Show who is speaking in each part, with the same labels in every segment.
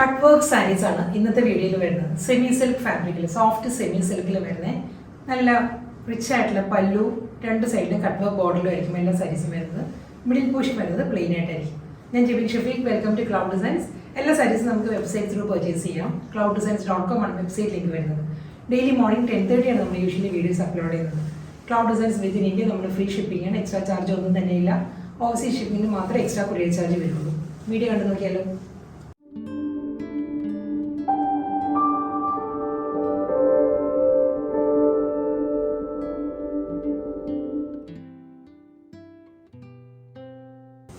Speaker 1: Cut work saris ആണ് ഇന്നത്തെ വീഡിയോയിൽ വരുന്നത്. സെമി സിൽക്ക് ഫാബ്രിക്കിൽ, സോഫ്റ്റ് സെമി സിൽക്കിൽ വരുന്ന നല്ല റിച്ച് ആയിട്ടുള്ള പല്ലു, രണ്ട് സൈഡിലും കട്ട് വർക്ക് ബോർഡറിലും എല്ലാ സാരീസും വരുന്നത്. മിഡിൽ പോർഷൻ വരുന്നത് പ്ലെയിൻ ആയിട്ടായിരിക്കും. ഞാൻ Jibin Shafeeq, welcome to cloud designs. എല്ലാ സാരീസും നമുക്ക് വെബ്സൈറ്റ് ത്രൂ പർച്ചേസ് ചെയ്യാം. clouddesigns.com ആണ് വെബ്സൈറ്റ് ലിങ്ക് വരുന്നത്. ഡെയിലി മോർണിംഗ് 10:30 ആണ് നമ്മൾ യൂഷ്വലി വീഡിയോസ് അപ്ലോഡ് ചെയ്യുന്നത്. ക്ലൗഡ് ഡിസൈൻസ് വിത്തിൻ ഇന്ത്യ നമ്മൾ ഫ്രീ ഷിപ്പിംഗ് ആണ്, എക്സ്ട്രാ ചാർജ് ഒന്നും തന്നെയില്ല. ഓവർസീസ് ഷിപ്പിംഗിന് മാത്രമേ എക്സ്ട്രാ കൊറിയർ ചാർജ് വരുള്ളൂ. വീഡിയോ കണ്ടു നോക്കിയാലോ.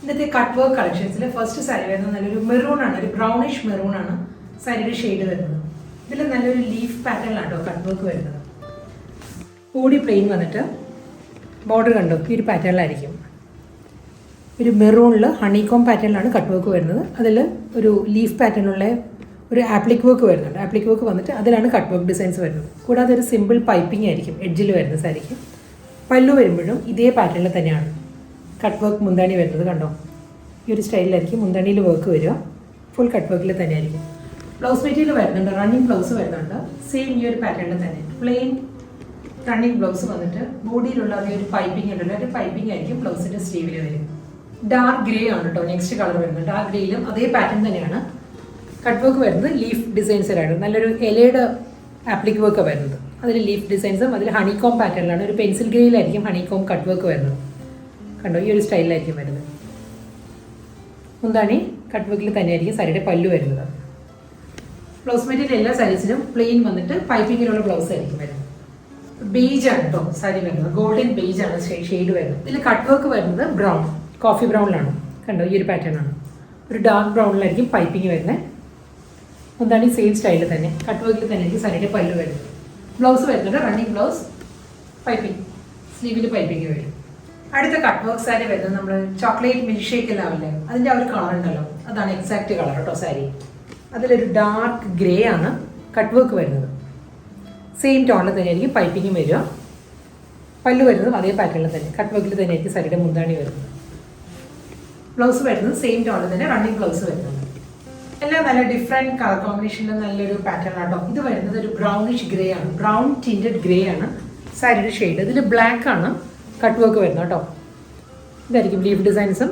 Speaker 1: ഇന്നത്തെ കട്ട് വർക്ക് കളക്ഷൻസിൽ ഫസ്റ്റ് സാരി വരുന്നത് നല്ലൊരു മെറൂൺ ആണ്, ഒരു ബ്രൗണിഷ് മെറൂൺ ആണ് സാരിയുടെ ഷെയ്ഡ് വരുന്നത്. ഇതിൽ നല്ലൊരു ലീഫ് പാറ്റേണിലാണ് കേട്ടോ കട്ട് വർക്ക് വരുന്നത്. ബോഡി പ്ലെയിൻ വന്നിട്ട് ബോർഡർ കണ്ടോ ഈ ഒരു പാറ്റേണിലായിരിക്കും. ഒരു മെറൂണിൽ ഹണികോം പാറ്റേണിലാണ് കട്ട് വർക്ക് വരുന്നത്. അതിൽ ഒരു ലീഫ് പാറ്റേണുള്ള ഒരു ആപ്ലിക് വർക്ക് വരുന്നുണ്ട്. ആപ്ലിക് വർക്ക് വന്നിട്ട് അതിലാണ് കട്ട് വർക്ക് ഡിസൈൻസ് വരുന്നത്. കൂടാതെ ഒരു സിമ്പിൾ പൈപ്പിംഗ് ആയിരിക്കും എഡ്ജിൽ വരുന്ന സാരിക്ക്. പല്ലു വരുമ്പോഴും ഇതേ പാറ്റേണിൽ തന്നെയാണ് കട്ട് വർക്ക് മുന്താണി വരുന്നത്. കണ്ടോ ഈ ഒരു സ്റ്റൈലിലായിരിക്കും മുന്താണിയിൽ വർക്ക് വരിക. ഫുൾ കട്ട് വർക്കിൽ തന്നെയായിരിക്കും. ബ്ലൗസ് മെറ്റീരിയൽ വരുന്നുണ്ട്, റണ്ണിങ് ബ്ലൗസ് വരുന്നുണ്ട്. സെയിം ഈ ഒരു പാറ്റേണിൽ തന്നെ പ്ലെയിൻ റണ്ണിങ് ബ്ലൗസ് വന്നിട്ട് ബോഡിയിലുള്ള അതേ ഒരു പൈപ്പിംഗ് ഉണ്ടല്ലോ, ഒരു പൈപ്പിംഗ് ആയിരിക്കും ബ്ലൗസിൻ്റെ സ്ലീവിൽ വരും. ഡാർക്ക് ഗ്രേ ആണ് കേട്ടോ നെക്സ്റ്റ് കളർ വരുന്നത്. ഡാർക്ക് ഗ്രേയിലും അതേ പാറ്റേൺ തന്നെയാണ് കട്ട് വർക്ക് വരുന്നത്. ലീഫ് ഡിസൈൻസിലാണ് നല്ലൊരു ഇലയുടെ ആപ്ലിക് വർക്ക് വരുന്നത്. അതിൽ ലീഫ് ഡിസൈൻസും അതിൽ ഹണികോം പാറ്റേണിലാണ്. ഒരു പെൻസിൽ ഗ്രേയിലായിരിക്കും ഹണികോം കട്ട് വർക്ക് വരുന്നത്. കണ്ടോ ഈ ഒരു സ്റ്റൈലിലായിരിക്കും വരുന്നത്. മുന്താണി കട്ട് വർക്കിൽ തന്നെയായിരിക്കും സാരിയുടെ പല്ലു വരുന്നത്. ബ്ലൗസ് മെറ്റീരിയൽ എല്ലാ സാരീസിനും പ്ലെയിൻ വന്നിട്ട് പൈപ്പിങ്ങിലുള്ള ബ്ലൗസ് ആയിരിക്കും വരുന്നത്. ബേജ് ആണ് കേട്ടോ സാരി വരുന്നത്. ഗോൾഡൻ ബേജ് ആണ് ഷെയ്ഡ് വരുന്നത്. ഇതിൽ കട്ട് വർക്ക് വരുന്നത് ബ്രൗൺ, കോഫി ബ്രൗണിലാണ്. കണ്ടോ ഈ ഒരു പാറ്റേൺ ആണ്. ഒരു ഡാർക്ക് ബ്രൗണിലായിരിക്കും പൈപ്പിംഗ് വരുന്നത്. മുന്താണി സെയിം സ്റ്റൈലിൽ തന്നെ കട്ട് വർക്കിൽ തന്നെയായിരിക്കും സാരിയുടെ പല്ലു വരുന്നത്. ബ്ലൗസ് വരുന്നുണ്ട് റണ്ണിങ് ബ്ലൗസ്, പൈപ്പിംഗ്, സ്ലീവിൽ പൈപ്പിംഗ് വരും. അടുത്ത കട്ട് വർക്ക് സാരി വരുന്നത് നമ്മൾ ചോക്ലേറ്റ് മിൽക്ക് ഷേക്ക് എല്ലാം ആവില്ലേ, അതിൻ്റെ ആ ഒരു കളർ ഉണ്ടല്ലോ, അതാണ് എക്സാക്റ്റ് കളർ കേട്ടോ സാരി. അതിലൊരു ഡാർക്ക് ഗ്രേ ആണ് കട്ട് വർക്ക് വരുന്നത്. സെയിം ടോണിൽ തന്നെയായിരിക്കും പൈപ്പിങ്ങും വരിക. പല്ലു വരുന്നതും അതേ പാറ്റേണിൽ തന്നെ കട്ട് വർക്കിൽ തന്നെയായിരിക്കും സാരിയുടെ മുന്താണി വരുന്നത്. ബ്ലൗസ് വരുന്നത് സെയിം ടോണിൽ തന്നെ റണ്ണിങ് ബ്ലൗസ് വരുന്നുണ്ട്. എല്ലാം നല്ല ഡിഫറെൻറ്റ് കളർ കോമ്പിനേഷനിൽ നല്ലൊരു പാറ്റേൺ ആട്ടോ. ഇത് വരുന്നത് ഒരു ബ്രൗണിഷ് ഗ്രേ ആണ്, ബ്രൗൺ ടിൻറ്റഡ് ഗ്രേ ആണ് സാരിയുടെ ഷെയ്ഡ്. ഇതിൽ ബ്ലാക്ക് ആണ് കട്ട് വർക്ക് വരുന്നത് കേട്ടോ. ഇതായിരിക്കും ലീഫ് ഡിസൈൻസും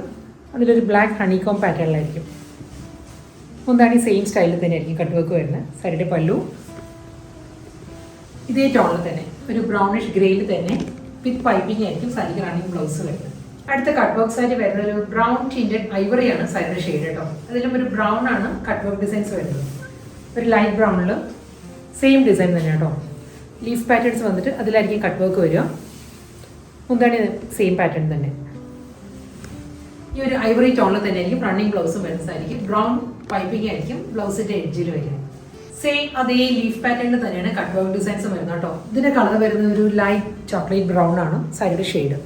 Speaker 1: അതിലൊരു ബ്ലാക്ക് ഹണികോം പാറ്റേണിലായിരിക്കും. മുന്താണി സെയിം സ്റ്റൈലിൽ തന്നെയായിരിക്കും കട്ട് വർക്ക് വരുന്നത്. സാരിയുടെ പല്ലു ഇതേ ടോണിൽ തന്നെ ഒരു ബ്രൗണിഷ് ഗ്രേയിൽ തന്നെ വിത്ത് പൈപ്പിംഗ് ആയിരിക്കും സാരിക്ക് റണ്ണിങ് ബ്ലൗസ് വരുന്നത്. അടുത്ത കട്ട് വർക്ക് സാരി വരുന്നത് ഒരു ബ്രൗൺ ടിൻറ്റഡ് ഐവറിയാണ് സാരിയുടെ ഷെയ്ഡ് കേട്ടോ. അതിലും ഒരു ബ്രൗൺ ആണ് കട്ട് വർക്ക് ഡിസൈൻസ് വരുന്നത്. ഒരു ലൈറ്റ് ബ്രൗണിൽ സെയിം ഡിസൈൻ തന്നെ കേട്ടോ. ലീഫ് പാറ്റേൺസ് വന്നിട്ട് അതിലായിരിക്കും കട്ട് വർക്ക് വരിക. മുന്താണി സെയിം പാറ്റേൺ തന്നെ ഈ ഒരു ഐവറി ടോണിൽ തന്നെ ആയിരിക്കും റണ്ണിങ് ബ്ലൗസും വരുന്ന സാരിക്കും. ബ്രൗൺ പൈപ്പിംഗ് ആയിരിക്കും ബ്ലൗസിൻ്റെ എഡ്ജിൽ വരിക. സെയിം അതേ ലീഫ് പാറ്റേണിൽ തന്നെയാണ് കട്ട് വർക്ക് ഡിസൈൻസും വരുന്നത് കേട്ടോ. ഇതിൻ്റെ കളർ വരുന്നത് ഒരു ലൈറ്റ് ചോക്ലേറ്റ് ബ്രൗൺ ആണ് സാരിയുടെ ഷെയ്ഡ്.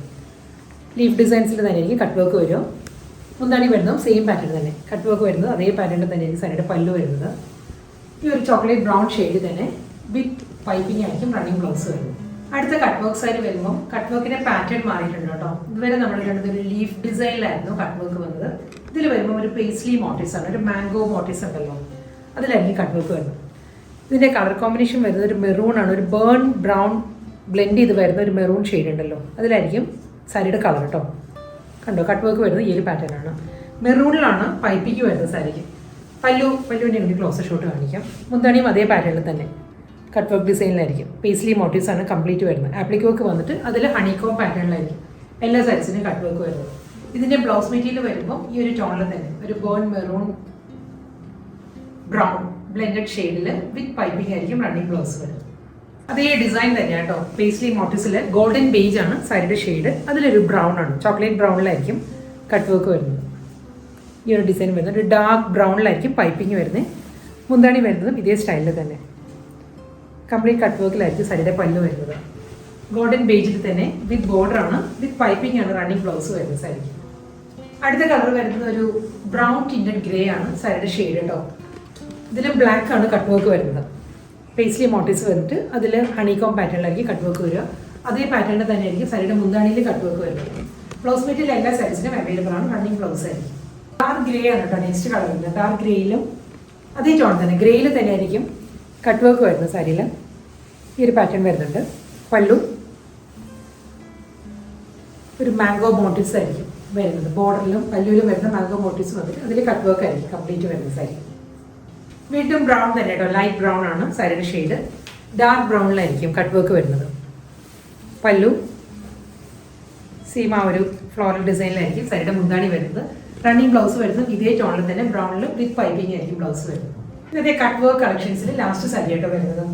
Speaker 1: ലീഫ് ഡിസൈൻസിൽ തന്നെയായിരിക്കും കട്ട് വർക്ക് വരിക. മുന്താണി വരുന്നതും സെയിം പാറ്റേൺ തന്നെ കട്ട് വർക്ക് വരുന്നത് അതേ പാറ്റേണിൽ തന്നെയായിരിക്കും സാരിയുടെ പല്ലു വരുന്നത്. ഈ ഒരു ചോക്ലേറ്റ് ബ്രൗൺ ഷെയ്ഡ് തന്നെ വിത്ത് പൈപ്പിംഗ് ആയിരിക്കും റണ്ണിങ് ബ്ലൗസ് വരുന്നത്. അടുത്ത കട്ട് വർക്ക് സാരി വരുമ്പോൾ കട്ട് വർക്കിന്റെ പാറ്റേൺ മാറിയിട്ടുണ്ട് കേട്ടോ. ഇതുവരെ നമ്മൾ കണ്ടത് ഒരു ലീഫ് ഡിസൈനിലായിരുന്നു കട്ട് വർക്ക് വന്നത്. ഇതിൽ വരുമ്പോൾ ഒരു പേസ്ലി മോട്ടീവ്സ് ആണ്, ഒരു മാംഗോ മോട്ടീവ്സ് ഉണ്ടല്ലോ, അതിലായിരിക്കും കട്ട് വർക്ക് വരുന്നത്. ഇതിൻ്റെ കളർ കോമ്പിനേഷൻ വരുന്നത് ഒരു മെറൂൺ ആണ്, ഒരു ബേൺ ബ്രൗൺ ബ്ലെൻഡ് ചെയ്ത് വരുന്ന ഒരു മെറൂൺ ഷെയ്ഡ് ഉണ്ടല്ലോ, അതിലായിരിക്കും സാരിയുടെ കളർ കേട്ടോ. കണ്ടോ കട്ട് വർക്ക് വരുന്നത് ഈ ഒരു പാറ്റേൺ ആണ്. മെറൂണിലാണ് പൈപ്പിക്ക് വരുന്നത് സാരിക്ക്. പല്ലുവിൻ്റെ എനിക്ക് ക്ലോസർ ഷോട്ട് കാണിക്കാം. മുന്താണിയും അതേ പാറ്റേണിൽ തന്നെ കട്ട് വർക്ക് ഡിസൈനിലായിരിക്കും. പേസ്ലി മോട്ടീവ്സ് ആണ് കംപ്ലീറ്റ് വരുന്നത്. ആപ്ലിക് വർക്ക് വന്നിട്ട് അതിൽ ഹണികോം പാറ്റേണിലായിരിക്കും എല്ലാ സൈസിനും കട്ട് വർക്ക് വരുന്നത്. ഇതിൻ്റെ ബ്ലൗസ് മെറ്റീരിയൽ വരുമ്പോൾ ഈ ഒരു ടോണിൽ തന്നെ ഒരു ബേൺ മെറൂൺ ബ്രൗൺ ബ്ലെൻഡഡ് ഷെയ്ഡിൽ വിത്ത് പൈപ്പിംഗ് ആയിരിക്കും റണ്ണിങ് ബ്ലൗസ് വരുന്നത്. അതേ ഡിസൈൻ തന്നെയാണ് കേട്ടോ. പേസ്ലി മോട്ടീവ്സിൽ ഗോൾഡൻ ബേജ് ആണ് സാരിയുടെ ഷെയ്ഡ്. അതിലൊരു ബ്രൗൺ ആണ്, ചോക്ലേറ്റ് ബ്രൗണിലായിരിക്കും കട്ട് വർക്ക് വരുന്നത്. ഈ ഒരു ഡിസൈൻ വരുന്നത് ഒരു ഡാർക്ക് ബ്രൗണിലായിരിക്കും പൈപ്പിംഗ് വരുന്നത്. മുന്താണി വരുന്നതും ഇതേ സ്റ്റൈലിൽ തന്നെ കംപ്ലീറ്റ് കട്ട് വർക്കിലായിരിക്കും സാരിയുടെ പല്ലു വരുന്നത്. ഗോൾഡൻ ബേജിൽ തന്നെ വിത്ത് ബോർഡർ ആണ്, വിത്ത് പൈപ്പിംഗ് ആണ് റണ്ണിങ് ബ്ലൗസ് വരുന്നത് സാരിക്ക്. അടുത്ത കളർ വരുന്നത് ഒരു ബ്രൗൺ ടിൻറ്റഡ് ഗ്രേ ആണ് സാരിയുടെ ഷെയ്ഡ് കേട്ടോ. ഇതിൽ ബ്ലാക്ക് ആണ് കട്ട് വർക്ക് വരുന്നത്. പേസ്ലി മോട്ടീവ്സ് വന്നിട്ട് അതിൽ ഹണികോം പാറ്റേണിലായിരിക്കും കട്ട് വർക്ക് വരിക. അതേ പാറ്റേണിൽ തന്നെ ആയിരിക്കും സാരിയുടെ മുന്താണിയിൽ കട്ട് വർക്ക് വരുന്നത്. ബ്ലൗസ് മെറ്റീരിയൽ എല്ലാ സൈസിനും അവൈലബിൾ ആണ്, റണ്ണിങ് ബ്ലൗസ് ആയിരിക്കും. ഡാർക്ക് ഗ്രേ ആണ് കേട്ടോ നെക്സ്റ്റ് കളർ വരുന്നത്. ഡാർക്ക് ഗ്രേയിലും അതേ ടോൺ തന്നെ ഗ്രേയിൽ തന്നെ ആയിരിക്കും കട്ട് വർക്ക് വരുന്നത് സാരിയിൽ. ഈ ഒരു പാറ്റേൺ വരുന്നുണ്ട്. പല്ലു ഒരു മാംഗോ മോട്ടീവ്സ് ആയിരിക്കും വരുന്നത്. ബോർഡറിലും പല്ലുവിലും വരുന്ന മാംഗോ മോട്ടീവ്സ് വന്നിട്ട് അതിൽ കട്ട് വർക്ക് ആയിരിക്കും കംപ്ലീറ്റ് വരുന്ന സാരി. വീണ്ടും ബ്രൗൺ തന്നെ കേട്ടോ, ലൈറ്റ് ബ്രൗൺ ആണ് സാരിയുടെ ഷെയ്ഡ്. ഡാർക്ക് ബ്രൗണിലായിരിക്കും കട്ട് വർക്ക് വരുന്നത്. പല്ലു സീമ ഒരു ഫ്ലോറൽ ഡിസൈനിലായിരിക്കും സാരിയുടെ മുന്താണി വരുന്നത്. റണ്ണിങ് ബ്ലൗസ് വരുന്നത് ഇതേ ടോണിൽ തന്നെ ബ്രൗണിൽ വിത്ത് പൈപ്പിംഗ് ആയിരിക്കും ബ്ലൗസ് വരുന്നത്. ഇതേ കട്ട് വർക്ക് കളക്ഷൻസിൽ ലാസ്റ്റ് സാരി ആയിട്ടോ വരുന്നത്.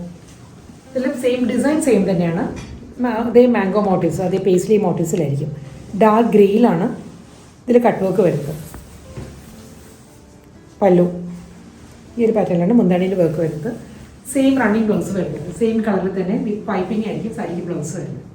Speaker 1: ഇതിലും സെയിം ഡിസൈൻ സെയിം തന്നെയാണ്. അതേ മാംഗോ മോട്ടീവ്സ് അതേ പേസ്ലി മോട്ടീവ്സിലായിരിക്കും. ഡാർക്ക് ഗ്രേയിലാണ് ഇതിൽ കട്ട് വർക്ക് വരുന്നത്. പല്ലു ഈ ഒരു പാറ്റേണിലാണ് മുന്താണിയിൽ വർക്ക് വരുന്നത്. സെയിം റണ്ണിങ് ബ്ലൗസ് വരുന്നത്. സെയിം കളറിൽ തന്നെ വിത്ത് പൈപ്പിംഗ് ആയിരിക്കും സാരിക്ക് ബ്ലൗസ് വരുന്നത്.